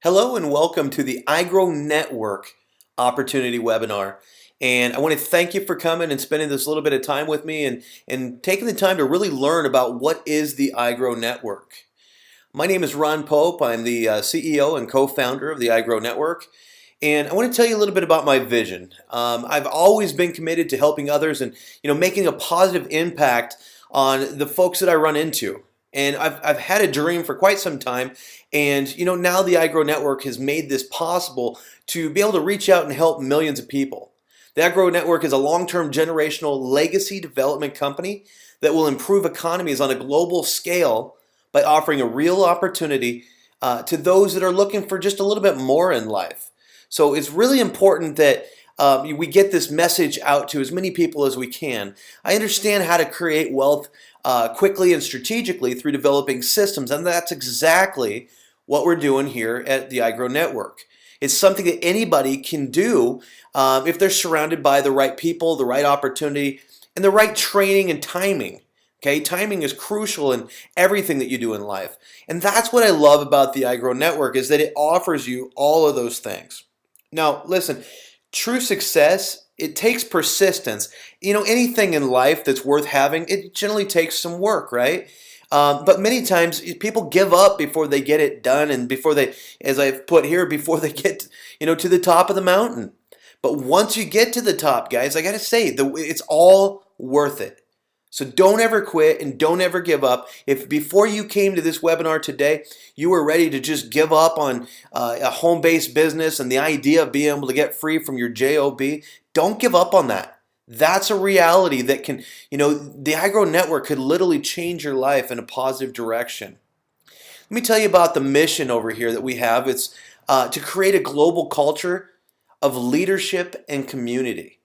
Hello and welcome to the iGrow Network Opportunity Webinar. And I want to thank you for coming and spending this little bit of time with me and taking the time to really learn about what is the iGrow Network. My name is Ron Pope. I'm the CEO and co-founder of the iGrow Network. And I want to tell you a little bit about my vision. I've always been committed to helping others and making a positive impact on the folks that I run into. And I've had a dream for quite some time. And now the iGrow Network has made this possible to be able to reach out and help millions of people. The iGrow Network is a long-term generational legacy development company that will improve economies on a global scale by offering a real opportunity to those that are looking for just a little bit more in life. So it's really important that we get this message out to as many people as we can. I understand how to create wealth quickly and strategically through developing systems, and that's exactly what we're doing here at the iGrow Network. It's something that anybody can do if they're surrounded by the right people, the right opportunity, and the right training and timing. Okay, timing is crucial in everything that you do in life. And that's what I love about the iGrow Network, is that it offers you all of those things. Now, listen, true success, it takes persistence. Anything in life that's worth having, it generally takes some work, right? But many times people give up before they get it done, and before they, as I've put here, before they get, to the top of the mountain. But once you get to the top, guys, I got to say, it's all worth it. So don't ever quit and don't ever give up. If before you came to this webinar today, you were ready to just give up on a home-based business and the idea of being able to get free from your job, don't give up on that. That's a reality that can, the iGrow Network could literally change your life in a positive direction. Let me tell you about the mission over here that we have. It's to create a global culture of leadership and community.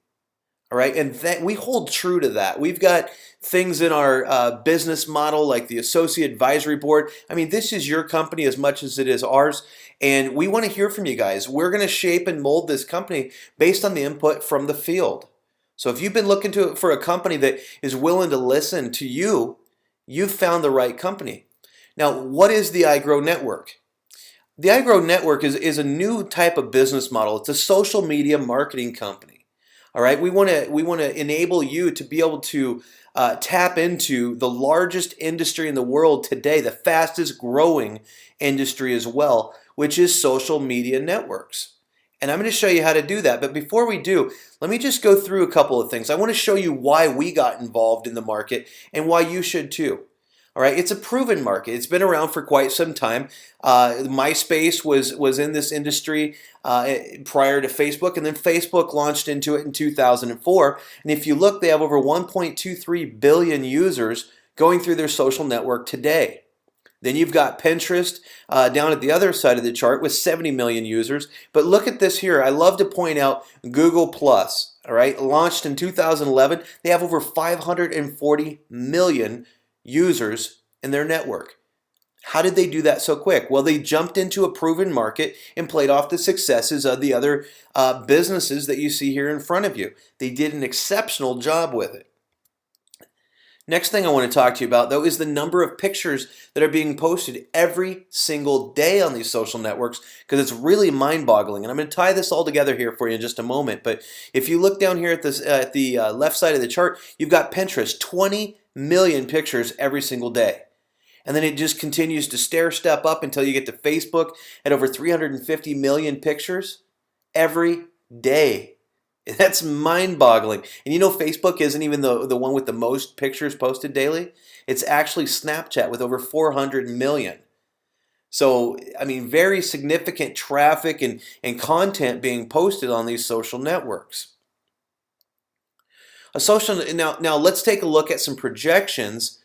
All right, and we hold true to that. We've got things in our business model like the Associate Advisory Board. I mean, this is your company as much as it is ours, and we want to hear from you guys. We're going to shape and mold this company based on the input from the field. So if you've been looking for a company that is willing to listen to you, you've found the right company. Now, what is the iGrow Network? The iGrow Network is a new type of business model. It's a social media marketing company. All right, we want to enable you to be able to tap into the largest industry in the world today, the fastest growing industry as well, which is social media networks. And I'm going to show you how to do that. But before we do, let me just go through a couple of things. I want to show you why we got involved in the market and why you should too. All right, it's a proven market. It's been around for quite some time. MySpace was in this industry prior to Facebook, and then Facebook launched into it in 2004. And if you look, they have over 1.23 billion users going through their social network today. Then you've got Pinterest down at the other side of the chart with 70 million users. But look at this here. I love to point out Google Plus. All right, launched in 2011. They have over 540 million users in their network. How did they do that so quick? Well, they jumped into a proven market and played off the successes of the other businesses that you see here in front of you. They did an exceptional job with it. Next thing I want to talk to you about, though, is the number of pictures that are being posted every single day on these social networks, because it's really mind-boggling. And I'm going to tie this all together here for you in just a moment. But if you look down here at the left side of the chart, you've got Pinterest, 20 million pictures every single day. And then it just continues to stair step up until you get to Facebook at over 350 million pictures every day. That's mind-boggling. And Facebook isn't even the one with the most pictures posted daily. It's actually Snapchat with over 400 million. So, I mean, very significant traffic and content being posted on these social networks. Now let's take a look at some projections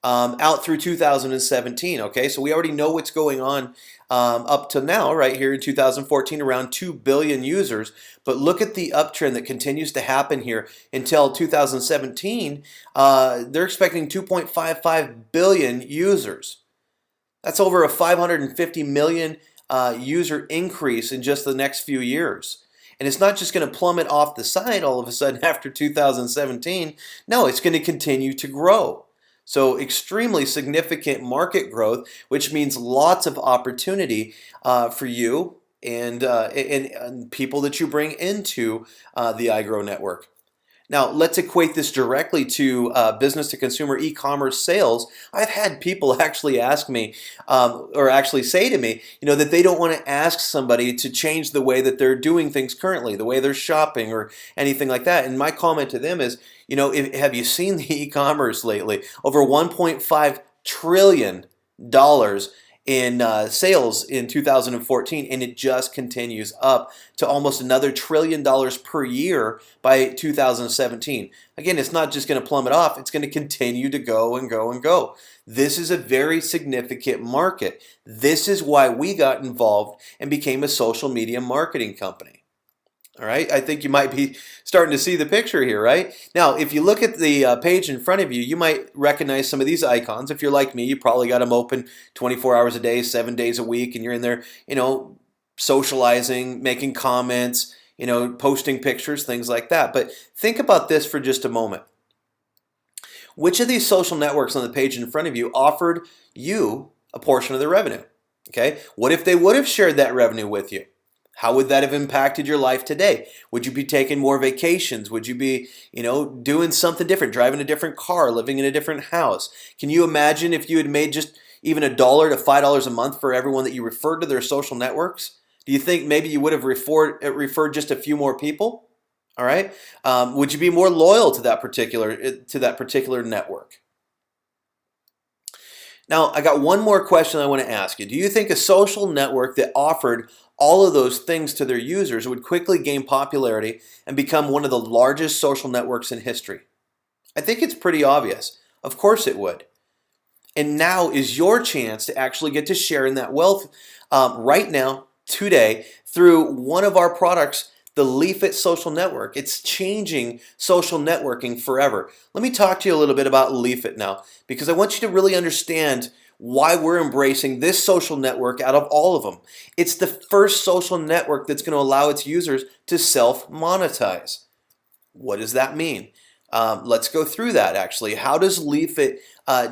out through 2017. Okay, so we already know what's going on up to now, right here in 2014, around 2 billion users. But look at the uptrend that continues to happen here until 2017. They're expecting 2.55 billion users. That's over a 550 million user increase in just the next few years. And it's not just going to plummet off the side all of a sudden after 2017. No, it's going to continue to grow. So extremely significant market growth, which means lots of opportunity for you and people that you bring into the iGrow network. Now, let's equate this directly to business to consumer e-commerce sales. I've had people actually ask me, or actually say to me, that they don't want to ask somebody to change the way that they're doing things currently, the way they're shopping or anything like that. And my comment to them is, have you seen the e-commerce lately? Over $1.5 trillion in sales in 2014, and it just continues up to almost another $1 trillion per year by 2017. Again, it's not just going to plummet off, it's going to continue to go and go and go. This is a very significant market. This is why we got involved and became a social media marketing company. All right, I think you might be starting to see the picture here, right? Now, if you look at the page in front of you, you might recognize some of these icons. If you're like me, you probably got them open 24 hours a day, 7 days a week, and you're in there, socializing, making comments, posting pictures, things like that. But think about this for just a moment. Which of these social networks on the page in front of you offered you a portion of their revenue? Okay, what if they would have shared that revenue with you? How would that have impacted your life today? Would you be taking more vacations? Would you be, doing something different, driving a different car, living in a different house? Can you imagine if you had made just even $1 to $5 a month for everyone that you referred to their social networks? Do you think maybe you would have referred just a few more people? All right. Would you be more loyal to that particular network? Now, I got one more question I want to ask you. Do you think a social network that offered all of those things to their users would quickly gain popularity and become one of the largest social networks in history? I think it's pretty obvious. Of course it would. And now is your chance to actually get to share in that wealth right now, today, through one of our products, the Leafit Social Network. It's changing social networking forever. Let me talk to you a little bit about Leafit now, because I want you to really understand why we're embracing this social network out of all of them. It's the first social network that's going to allow its users to self-monetize. What does that mean? Let's go through that actually. How does Leafit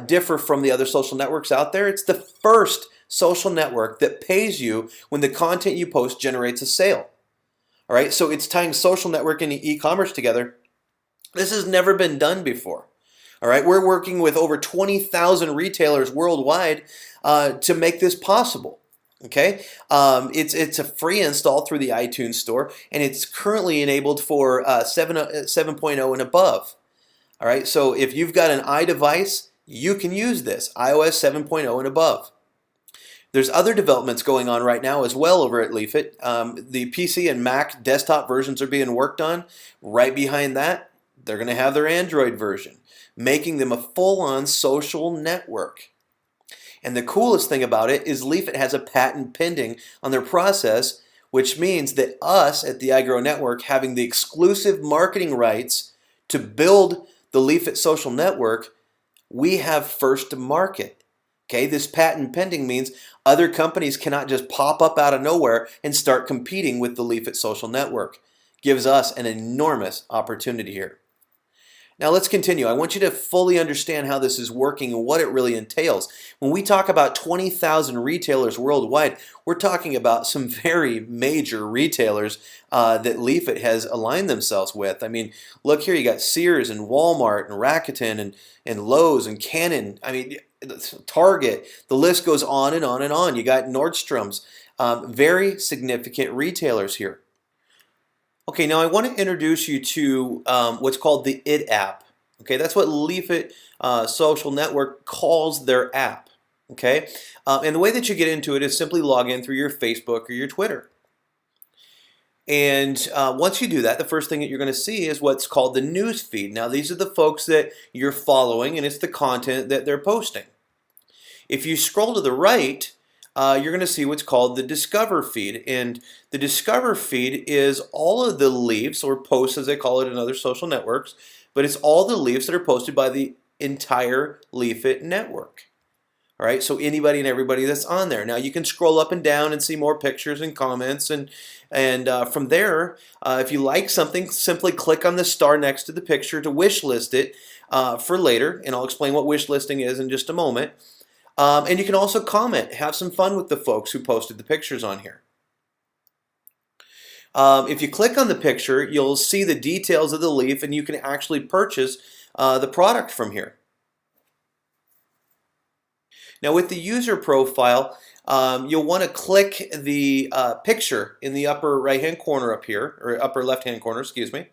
differ from the other social networks out there? It's the first social network that pays you when the content you post generates a sale. All right, so it's tying social networking and e-commerce together. This has never been done before. All right, we're working with over 20,000 retailers worldwide to make this possible. Okay, it's a free install through the iTunes store, and it's currently enabled for 7.0 and above. All right, so if you've got an iDevice, you can use this, iOS 7.0 and above. There's other developments going on right now as well over at Leafit. The PC and Mac desktop versions are being worked on. Right behind that, they're going to have their Android version, making them a full-on social network. And the coolest thing about it is Leafit has a patent pending on their process, which means that us at the iGrow Network having the exclusive marketing rights to build the Leafit social network, we have first to market. Okay, this patent pending means other companies cannot just pop up out of nowhere and start competing with the Leafit social network. Gives us an enormous opportunity here. Now let's continue. I want you to fully understand how this is working and what it really entails. When we talk about 20,000 retailers worldwide, we're talking about some very major retailers that Leafit has aligned themselves with. I mean, look here, you got Sears and Walmart and Rakuten and Lowe's and Canon. I mean, Target. The list goes on and on and on. You got Nordstrom's. Very significant retailers here. Okay, now I want to introduce you to what's called the IT app. Okay, that's what Leafit Social Network calls their app. Okay, and the way that you get into it is simply log in through your Facebook or your Twitter. And once you do that, the first thing that you're going to see is what's called the news feed. Now, these are the folks that you're following, and it's the content that they're posting. If you scroll to the right, you're going to see what's called the Discover feed. And the Discover feed is all of the leaves, or posts as they call it in other social networks, but it's all the leaves that are posted by the entire Leafit network. All right, so anybody and everybody that's on there. Now you can scroll up and down and see more pictures and comments, and from there, if you like something, simply click on the star next to the picture to wish list it for later, and I'll explain what wish listing is in just a moment. And you can also comment, have some fun with the folks who posted the pictures on here. If you click on the picture, you'll see the details of the leaf, and you can actually purchase the product from here. Now with the user profile, you'll want to click the picture in the upper right hand corner up here, or upper left hand corner, excuse me,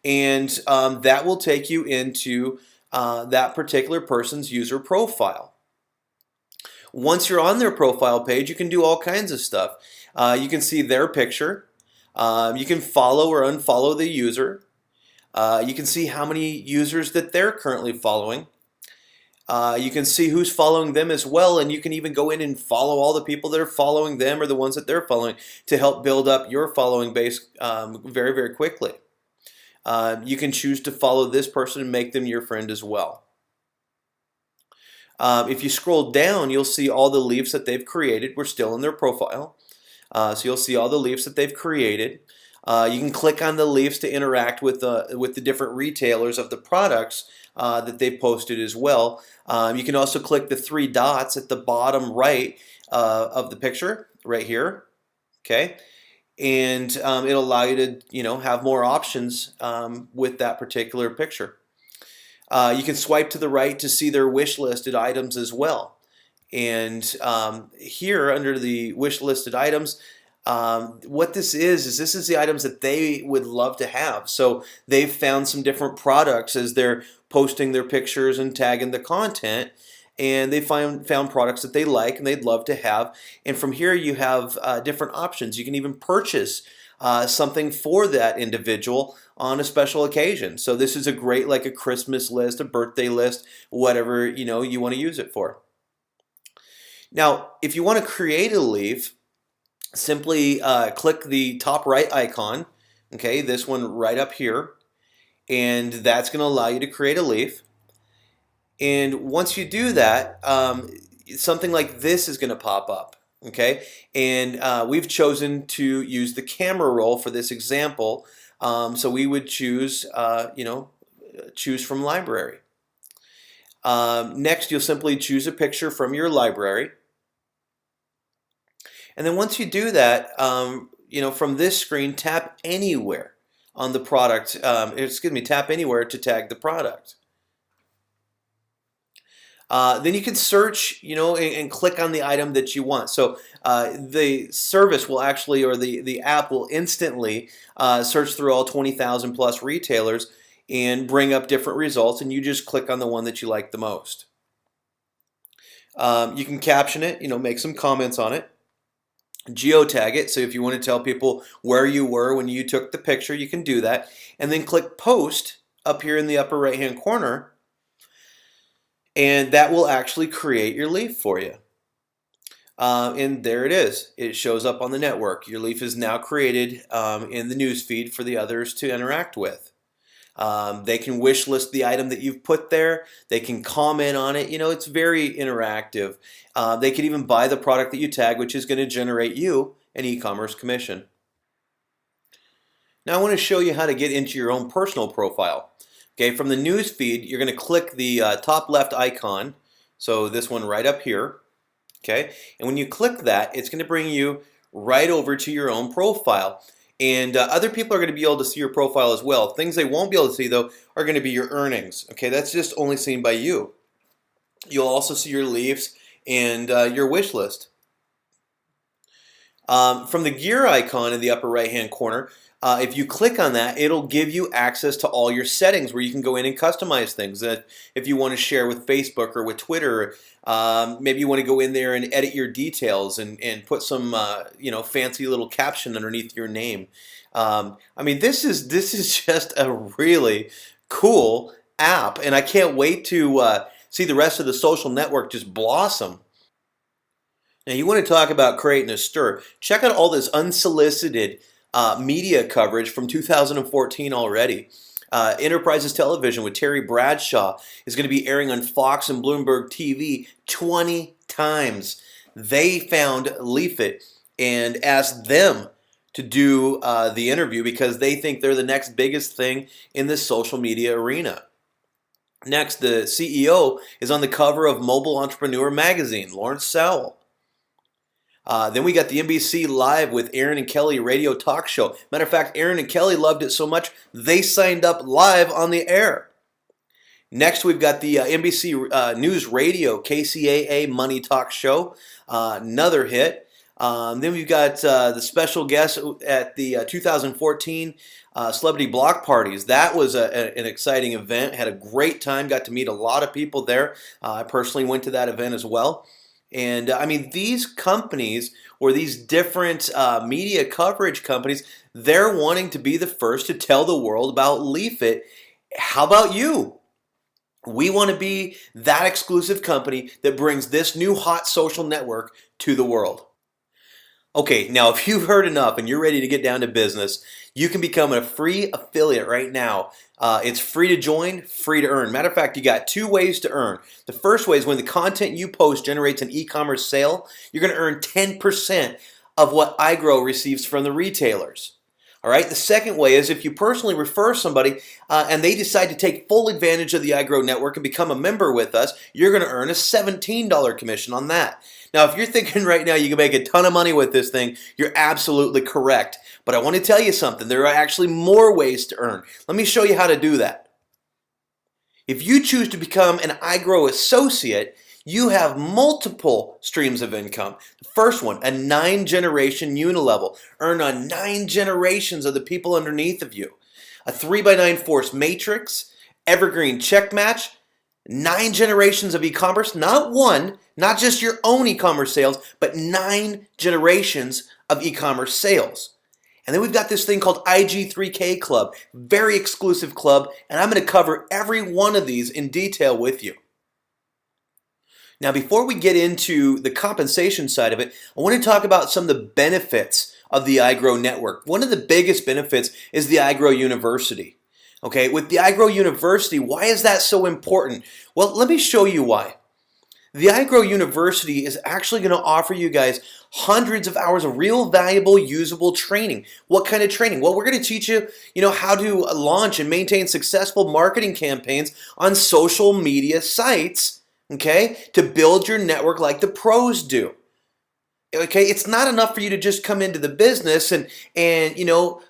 and that will take you into that particular person's user profile. Once you're on their profile page, you can do all kinds of stuff. You can see their picture. You can follow or unfollow the user. You can see how many users that they're currently following. You can see who's following them as well, and you can even go in and follow all the people that are following them or the ones that they're following to help build up your following base very, very quickly. You can choose to follow this person and make them your friend as well. If you scroll down, you'll see all the leaves that they've created. We're still in their profile. So you'll see all the leaves that they've created. You can click on the leaves to interact with the different retailers of the products that they've posted as well. You can also click the three dots at the bottom right of the picture right here. Okay, and it'll allow you to have more options with that particular picture. You can swipe to the right to see their wish listed items as well. And here under the wish listed items, what this is this is the items that they would love to have. So they've found some different products as they're posting their pictures and tagging the content, and they found products that they like and they'd love to have. And from here you have different options. You can even purchase something for that individual on a special occasion. So this is a great, like a Christmas list, a birthday list, whatever you want to use it for. Now, if you want to create a leaf, simply click the top right icon, okay, this one right up here, and that's going to allow you to create a leaf. And once you do that, something like this is going to pop up, okay? And we've chosen to use the camera roll for this example, so we would choose, choose from library. Next, you'll simply choose a picture from your library. And then once you do that, from this screen, tap anywhere on the product, tap anywhere to tag the product. Then you can search, and click on the item that you want. So the service will actually, or the app will instantly search through all 20,000 plus retailers and bring up different results, and you just click on the one that you like the most. You can caption it, make some comments on it. Geotag it, so if you want to tell people where you were when you took the picture, you can do that. And then click post up here in the upper right hand corner, and that will actually create your leaf for you. And there it is. It shows up on the network. Your leaf is now created in the news feed for the others to interact with. They can wish list the item that you've put there. They can comment on it. It's very interactive. They can even buy the product that you tag, which is going to generate you an e-commerce commission. Now I want to show you how to get into your own personal profile. Okay, from the news feed, you're going to click the top left icon. So this one right up here. Okay, and when you click that, it's going to bring you right over to your own profile. And other people are going to be able to see your profile as well. Things they won't be able to see, though, are going to be your earnings. Okay, that's just only seen by you. You'll also see your leaves and your wish list. From the gear icon in the upper right-hand corner, if you click on that, it'll give you access to all your settings where you can go in and customize things. That if you want to share with Facebook or with Twitter, maybe you want to go in there and edit your details and put some fancy little caption underneath your name. I mean, this is just a really cool app, and I can't wait to see the rest of the social network just blossom. Now, you want to talk about creating a stir. Check out all this unsolicited media coverage from 2014 already. Enterprises Television with Terry Bradshaw is going to be airing on Fox and Bloomberg TV 20 times they found Leafit and asked them to do the interview because they think they're the next biggest thing in the social media arena. Next, the CEO is on the cover of Mobile Entrepreneur magazine, Lawrence Sowell. Then we got the NBC Live with Aaron and Kelly radio talk show. Matter of fact, Aaron and Kelly loved it so much, they signed up live on the air. Next, we've got the NBC News Radio KCAA Money Talk Show, another hit. Then we've got the special guest at the 2014 Celebrity Block Parties. That was an exciting event. Had a great time. Got to meet a lot of people there. I personally went to that event as well. And I mean, these companies or these different media coverage companies, they're wanting to be the first to tell the world about Leafit. How about you? We want to be that exclusive company that brings this new hot social network to the world. Okay, now if you've heard enough and you're ready to get down to business, you can become a free affiliate right now. It's free to join, free to earn. Matter of fact, you got two ways to earn. The first way is when the content you post generates an e-commerce sale, you're going to earn 10% of what iGrow receives from the retailers. All right. The second way is if you personally refer somebody and they decide to take full advantage of the iGrow network and become a member with us, you're going to earn a $17 commission on that. Now, if you're thinking right now you can make a ton of money with this thing, you're absolutely correct. But I want to tell you something. There are actually more ways to earn. Let me show you how to do that. If you choose to become an iGrow associate, you have multiple streams of income. The first one, a 9-generation unilevel. Earn on 9 generations of the people underneath of you. A 3x9 force matrix, evergreen check match, 9 generations of e-commerce, not one, not just your own e-commerce sales, but 9 generations of e-commerce sales. And then we've got this thing called IG3K Club, very exclusive club, and I'm going to cover every one of these in detail with you. Now, before we get into the compensation side of it, I want to talk about some of the benefits of the iGrow network. One of the biggest benefits is the iGrow University. Okay, with the iGrow University, why is that so important? Well, let me show you why. The iGrow University is actually going to offer you guys hundreds of hours of real valuable, usable training. What kind of training? Well, we're going to teach you, how to launch and maintain successful marketing campaigns on social media sites. Okay, to build your network like the pros do. Okay, it's not enough for you to just come into the business and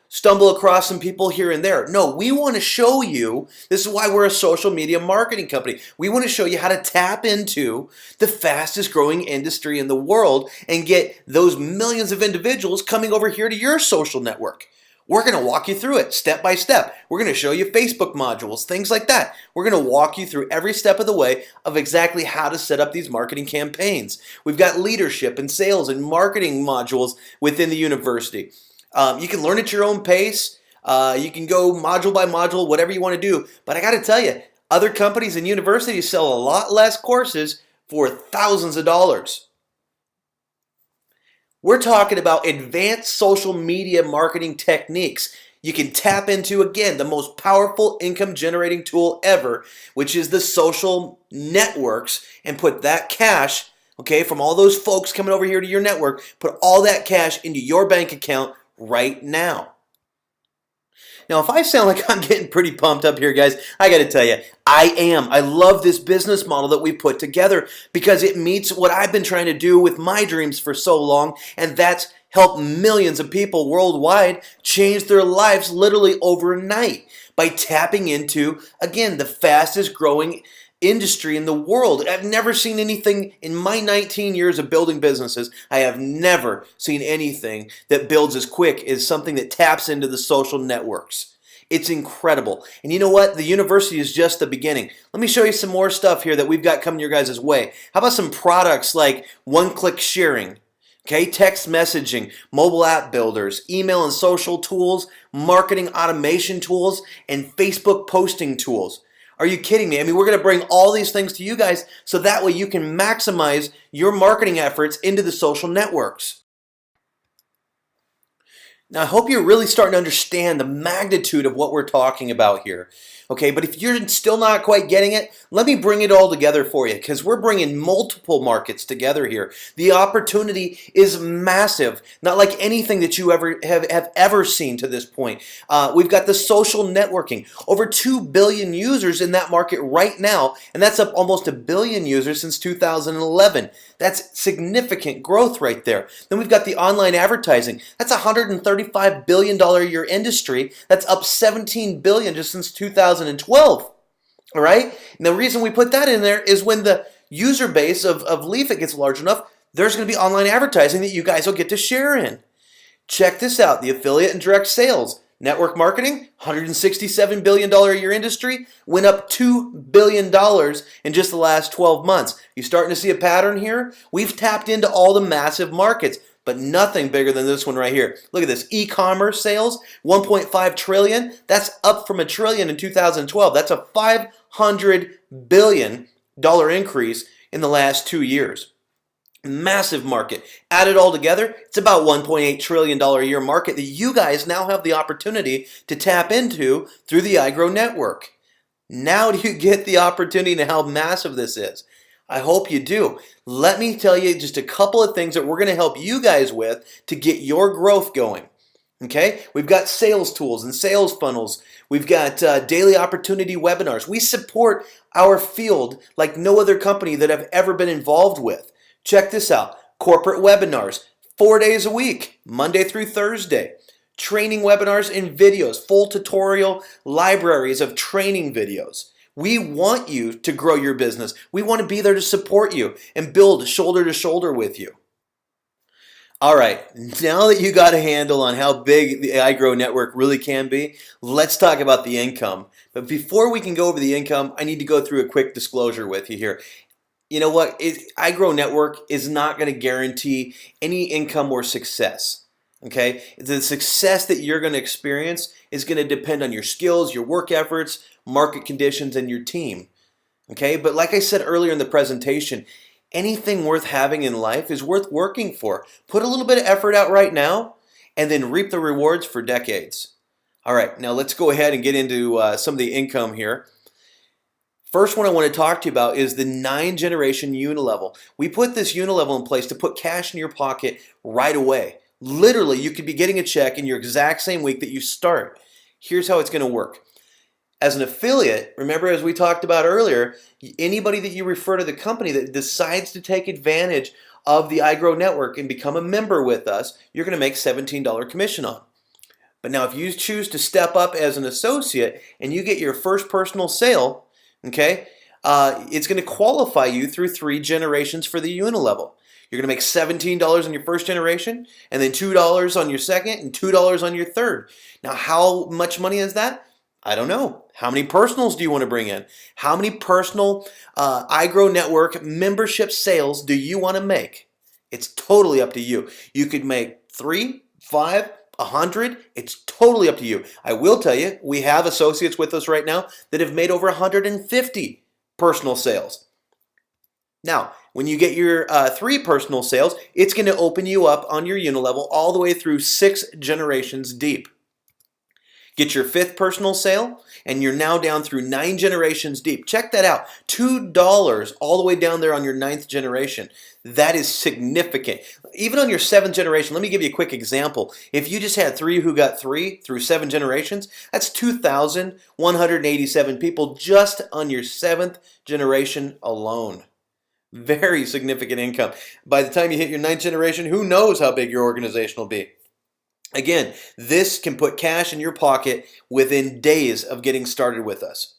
stumble across some people here and there. No, we want to show you, this is why we're a social media marketing company. We want to show you how to tap into the fastest growing industry in the world and get those millions of individuals coming over here to your social network. We're going to walk you through it step by step. We're going to show you Facebook modules, things like that. We're going to walk you through every step of the way of exactly how to set up these marketing campaigns. We've got leadership and sales and marketing modules within the university. You can learn at your own pace. You can go module by module, whatever you want to do. But I got to tell you, other companies and universities sell a lot less courses for thousands of dollars. We're talking about advanced social media marketing techniques. You can tap into, again, the most powerful income generating tool ever, which is the social networks, and put that cash, okay, from all those folks coming over here to your network, put all that cash into your bank account right now. Now, if I sound like I'm getting pretty pumped up here, guys, I got to tell you, I am. I love this business model that we put together because it meets what I've been trying to do with my dreams for so long, and that's help millions of people worldwide change their lives literally overnight by tapping into, again, the fastest growing industry in the world. I've never seen anything in my 19 years of building businesses. I have never seen anything that builds as quick as something that taps into the social networks. It's incredible. And you know what? The university is just the beginning. Let me show you some more stuff here that we've got coming your guys' way. How about some products like one-click sharing? Okay, text messaging, mobile app builders, email and social tools, marketing automation tools, and Facebook posting tools. Are you kidding me? I mean, we're going to bring all these things to you guys so that way you can maximize your marketing efforts into the social networks. Now, I hope you're really starting to understand the magnitude of what we're talking about here. Okay, but if you're still not quite getting it, let me bring it all together for you because we're bringing multiple markets together here. The opportunity is massive, not like anything that you have ever seen to this point. We've got the social networking, over 2 billion users in that market right now, and that's up almost a billion users since 2011. That's significant growth right there. Then we've got the online advertising. That's a $135 billion a year industry. That's up 17 billion just since 2012. All right? And the reason we put that in there is when the user base of Leafit gets large enough, there's going to be online advertising that you guys will get to share in. Check this out, the affiliate and direct sales. Network marketing, $167 billion a year industry, went up $2 billion in just the last 12 months. You starting to see a pattern here? We've tapped into all the massive markets, but nothing bigger than this one right here. Look at this, e-commerce sales, 1.5 trillion. That's up from $1 trillion in 2012. That's a $500 billion increase in the last 2 years. Massive market. Add it all together, it's about $1.8 trillion a year market that you guys now have the opportunity to tap into through the iGrow network. Now do you get the opportunity to how massive this is? I hope you do. Let me tell you just a couple of things that we're going to help you guys with to get your growth going. Okay, we've got sales tools and sales funnels. We've got daily opportunity webinars. We support our field like no other company that I've ever been involved with. Check this out. Corporate webinars, 4 days a week, Monday through Thursday. Training webinars and videos, full tutorial libraries of training videos. We want you to grow your business. We want to be there to support you and build shoulder to shoulder with you. All right, now that you got a handle on how big the iGrow network really can be, let's talk about the income. But before we can go over the income, I need to go through a quick disclosure with you here. You know what? iGrow Network is not going to guarantee any income or success. Okay? The success that you're going to experience is going to depend on your skills, your work efforts, market conditions, and your team. Okay? But like I said earlier in the presentation, anything worth having in life is worth working for. Put a little bit of effort out right now and then reap the rewards for decades. All right, now let's go ahead and get into some of the income here. First one I want to talk to you about is the 9-generation unilevel. We put this unilevel in place to put cash in your pocket right away. Literally, you could be getting a check in your exact same week that you start. Here's how it's going to work. As an affiliate, remember as we talked about earlier, anybody that you refer to the company that decides to take advantage of the iGrow network and become a member with us, you're going to make $17 commission on. But now if you choose to step up as an associate and you get your first personal sale, okay, it's going to qualify you through 3 generations for the unilevel. You're going to make $17 on your first generation, and then $2 on your second, and $2 on your third. Now, how much money is that? I don't know. How many personals do you want to bring in? How many personal iGrow Network membership sales do you want to make? It's totally up to you. You could make 3, 5, 100. It's totally up to you. I will tell you, we have associates with us right now that have made over 150 personal sales. Now, when you get your 3 personal sales, it's going to open you up on your unilevel all the way through 6 generations deep. Get your 5th personal sale, and you're now down through 9 generations deep. Check that out. $2 all the way down there on your 9th generation. That is significant. Even on your 7th generation, let me give you a quick example. If you just had 3 who got 3 through 7 generations, that's 2,187 people just on your 7th generation alone. Very significant income. By the time you hit your 9th generation, who knows how big your organization will be. Again, this can put cash in your pocket within days of getting started with us.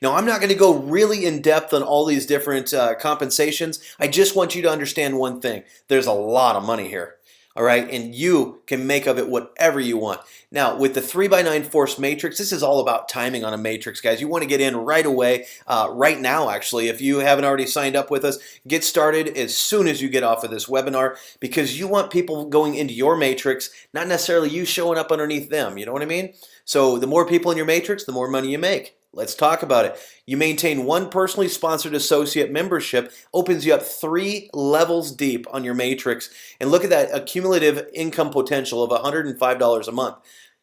Now, I'm not going to go really in depth on all these different compensations. I just want you to understand one thing. There's a lot of money here. All right, and you can make of it whatever you want. Now, with the 3x9 force matrix, this is all about timing on a matrix, guys. You want to get in right away, right now, actually. If you haven't already signed up with us, get started as soon as you get off of this webinar because you want people going into your matrix, not necessarily you showing up underneath them. You know what I mean? So the more people in your matrix, the more money you make. Let's talk about it. You maintain one personally sponsored associate membership, opens you up 3 levels deep on your matrix. And look at that accumulative income potential of $105 a month.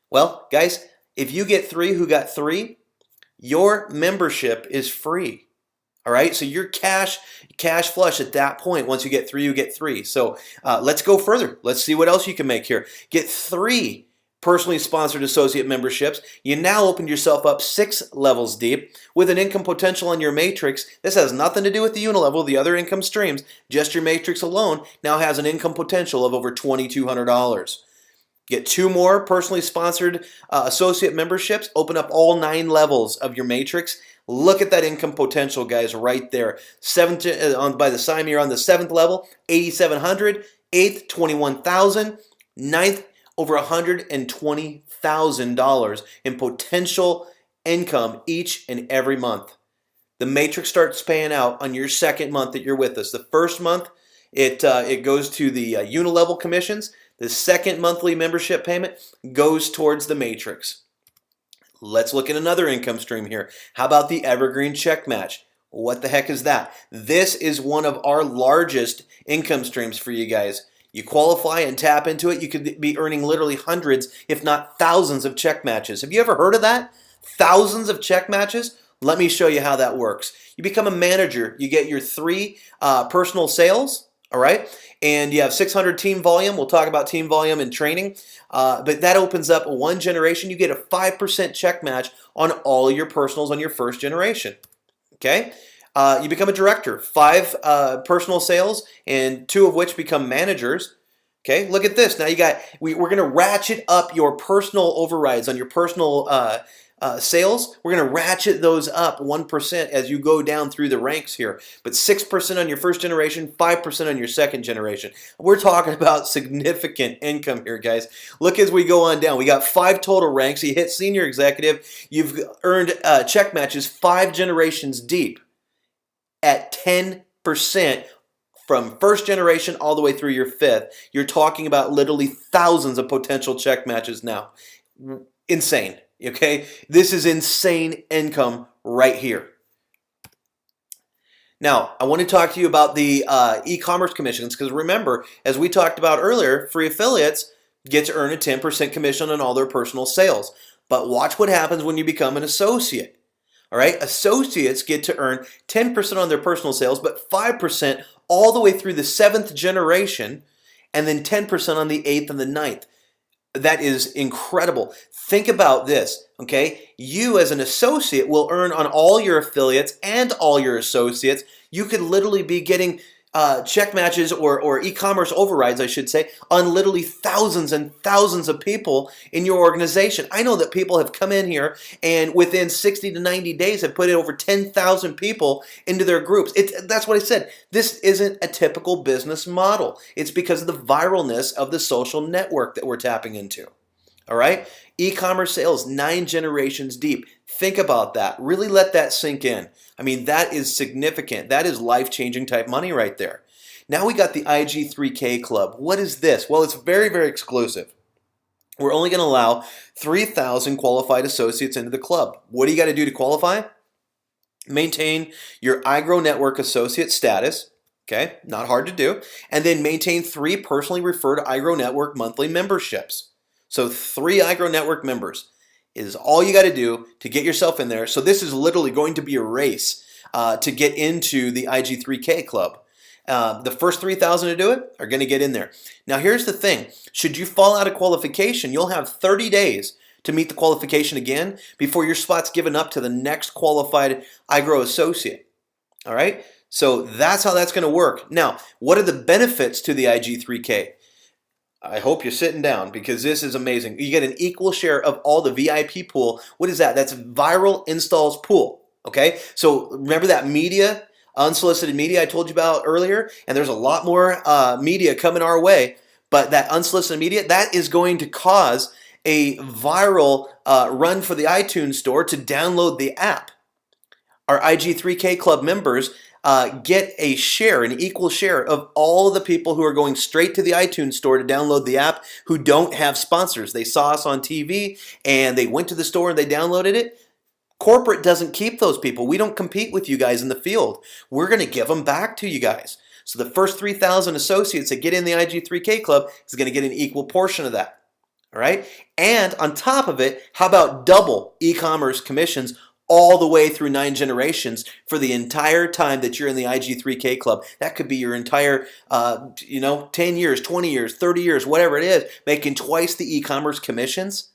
Well, guys, if you get 3 who got 3, your membership is free. All right, so you're cash flush at that point. Once you get 3, you get 3. So let's go further. Let's see what else you can make here. Get 3 personally sponsored associate memberships. You now opened yourself up 6 levels deep with an income potential on your matrix. This has nothing to do with the unilevel, the other income streams. Just your matrix alone now has an income potential of over $2,200. Get 2 more personally sponsored associate memberships. Open up all 9 levels of your matrix. Look at that income potential, guys, right there. By the time you're on the 7th level, $8,700. 8th, $21,000. 9th, over $120,000 in potential income each and every month. The matrix starts paying out on your 2nd month that you're with us. The 1st month, it goes to the unilevel commissions. The 2nd monthly membership payment goes towards the matrix. Let's look at another income stream here. How about the evergreen check match? What the heck is that? This is one of our largest income streams for you guys. You qualify and tap into it, you could be earning literally hundreds, if not thousands of check matches. Have you ever heard of that? Thousands of check matches? Let me show you how that works. You become a manager. You get your 3 personal sales, all right? And you have 600 team volume. We'll talk about team volume and training. But that opens up 1 generation. You get a 5% check match on all your personals on your 1st generation. Okay? You become a director. 5 personal sales, and 2 of which become managers. Okay, look at this. Now we're going to ratchet up your personal overrides on your personal sales. We're going to ratchet those up 1% as you go down through the ranks here. But 6% on your 1st generation, 5% on your 2nd generation. We're talking about significant income here, guys. Look as we go on down. We got 5 total ranks. You hit senior executive. You've earned check matches 5 generations deep at 10% from 1st generation all the way through your 5th. You're talking about literally thousands of potential check matches now. Insane. Okay, this is insane income right here. Now, I want to talk to you about the e-commerce commissions, because remember, as we talked about earlier, free affiliates get to earn a 10% commission on all their personal sales. But watch what happens when you become an associate. All right, associates get to earn 10% on their personal sales, but 5% all the way through the 7th generation, and then 10% on the 8th and the 9th. That is incredible. Think about this, okay? You as an associate will earn on all your affiliates and all your associates. You could literally be getting check matches or e-commerce overrides, I should say, on literally thousands and thousands of people in your organization. I know that people have come in here and within 60 to 90 days have put in over 10,000 people into their groups. That's what I said. This isn't a typical business model. It's because of the viralness of the social network that we're tapping into. All right? E-commerce sales, 9 generations deep. Think about that. Really let that sink in. I mean, that is significant. That is life-changing type money right there. Now we got the IG3K Club. What is this? Well, it's very, very exclusive. We're only going to allow 3,000 qualified associates into the club. What do you got to do to qualify? Maintain your iGrow Network associate status. Okay, not hard to do. And then maintain 3 personally referred iGrow Network monthly memberships. So 3 iGrow Network members is all you got to do to get yourself in there. So this is literally going to be a race to get into the IG3K Club. The first 3,000 to do it are going to get in there. Now here's the thing. Should you fall out of qualification, you'll have 30 days to meet the qualification again before your spot's given up to the next qualified iGrow associate. All right? So that's how that's going to work. Now, what are the benefits to the IG3K? I hope you're sitting down because this is amazing. You get an equal share of all the VIP pool. What is that? That's viral installs pool. Okay? So remember that media, unsolicited media I told you about earlier? And there's a lot more media coming our way. But that unsolicited media, that is going to cause a viral run for the iTunes store to download the app. Our IG3K Club members get a share, an equal share of all the people who are going straight to the iTunes store to download the app who don't have sponsors. They saw us on TV and they went to the store and they downloaded it. Corporate doesn't keep those people. We don't compete with you guys in the field. We're going to give them back to you guys. So the first 3,000 associates that get in the IG3K club is going to get an equal portion of that. All right. And on top of it, how about double e-commerce commissions all the way through 9 generations for the entire time that you're in the IG3K club? That could be your entire, 10 years, 20 years, 30 years, whatever it is, making twice the e-commerce commissions.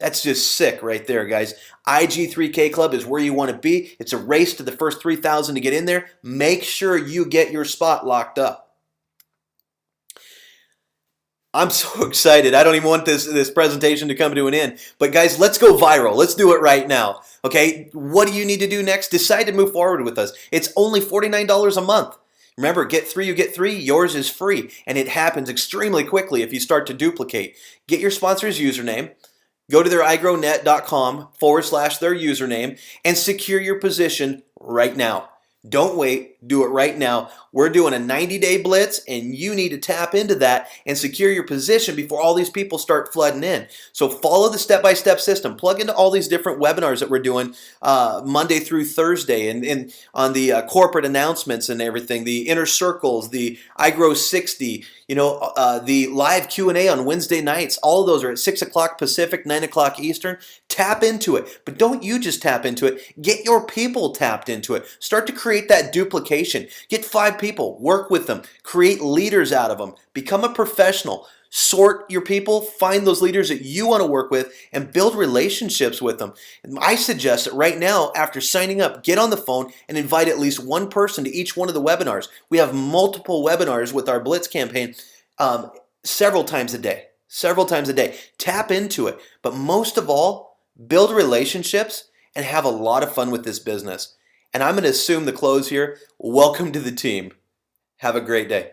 That's just sick right there, guys. IG3K Club is where you want to be. It's a race to the first 3,000 to get in there. Make sure you get your spot locked up. I'm so excited. I don't even want this presentation to come to an end. But guys, let's go viral. Let's do it right now. Okay, what do you need to do next? Decide to move forward with us. It's only $49 a month. Remember, get 3, you get 3. Yours is free. And it happens extremely quickly if you start to duplicate. Get your sponsor's username. Go to their iGrownet.com/their username and secure your position right now. Don't wait. Do it right now. We're doing a 90-day blitz, and you need to tap into that and secure your position before all these people start flooding in. So follow the step-by-step system. Plug into all these different webinars that we're doing Monday through Thursday, and on the corporate announcements and everything, the inner circles, the iGrow 60, the live Q&A on Wednesday nights. All of those are at 6 o'clock Pacific, 9 o'clock Eastern. Tap into it. But don't you just tap into it. Get your people tapped into it. Start to create that duplication. Get 5 people. Work with them. Create leaders out of them. Become a professional. Sort your people. Find those leaders that you want to work with and build relationships with them. I suggest that right now, after signing up, get on the phone and invite at least one person to each one of the webinars. We have multiple webinars with our Blitz campaign several times a day. Tap into it. But most of all, build relationships and have a lot of fun with this business. And I'm going to assume the close here. Welcome to the team. Have a great day.